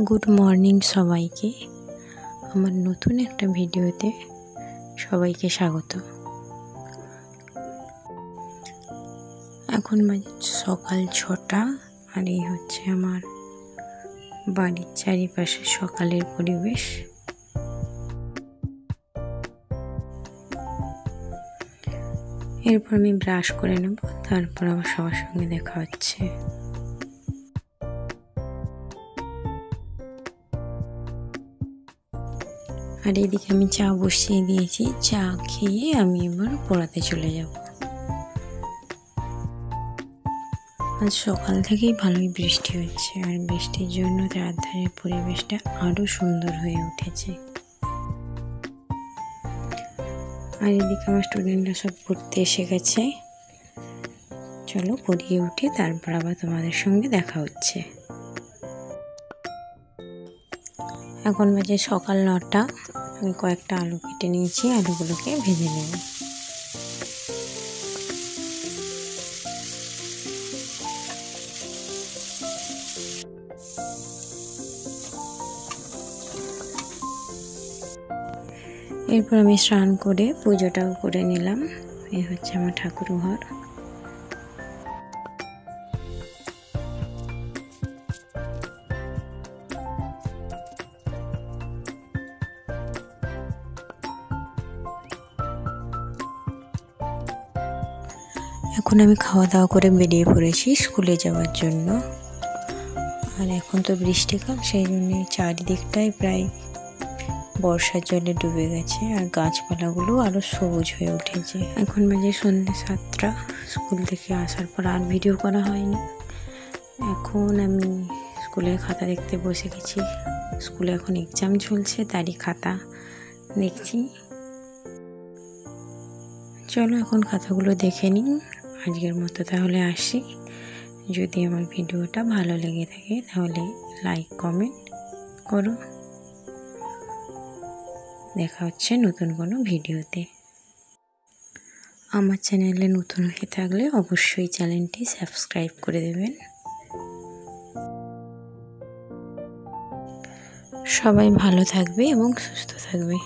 Good morning সবাইকে। আমার নতুন একটা ভিডিওতে সবাইকে স্বাগত। এখন বাজে সকাল 6টা, আর এই হচ্ছে আমার বাড়ির চারিপাশে সকালের পরিবেশ। এরপর আমি ব্রাশ করে নেব, তারপর আবার সবার সঙ্গে দেখা হচ্ছে। আর এদিকে আমি চা বসিয়ে দিয়েছি। চা খেয়ে আমি এবার পড়াতে চলে যাব। আজ সকাল থেকেই ভালোই বৃষ্টি হচ্ছে, আর বৃষ্টির জন্য চারধারের পরিবেশটা আরো সুন্দর হয়ে উঠেছে। আর এদিকে আমার স্টুডেন্টরা সব পড়তে এসে গেছে। চলো পড়িয়ে উঠে তারপর আবার তোমাদের সঙ্গে দেখা হচ্ছে। এখন বাজে সকাল 9টা। আমি কয়েকটা আলু কেটে নিয়েছি, আলুগুলোকে ভেজে নেব। এরপর আমি স্নান করে পুজোটাও করে নিলাম। এই হচ্ছে আমার ঠাকুর ঘর। এখন আমি খাওয়া দাওয়া করে বেরিয়ে পড়েছি স্কুলে যাওয়ার জন্য। আর এখন তো বৃষ্টিকাল, সেই জন্য চারিদিকটাই প্রায় বর্ষার জলে ডুবে গেছে, আর গাছপালাগুলো আরো সবুজ হয়ে উঠেছে। এখন বাজে সন্ধ্যে 7টা। স্কুল থেকে আসার পর আর ভিডিও করা হয়নি। এখন আমি স্কুলের খাতা দেখতে বসে গেছি। স্কুলে এখন এক্সাম চলছে, তারই খাতা দেখছি। চলো এখন খাতাগুলো দেখে নিই। আজকের মতো তাহলে আসি। যদি আমার ভিডিওটা ভালো লেগে থাকে তাহলে লাইক কমেন্ট করো। দেখা হচ্ছে নতুন কোনো ভিডিওতে। আমার চ্যানেলে নতুন হয়ে থাকলে অবশ্যই চ্যানেলটি সাবস্ক্রাইব করে দেবেন। সবাই ভালো থাকবে এবং সুস্থ থাকবে।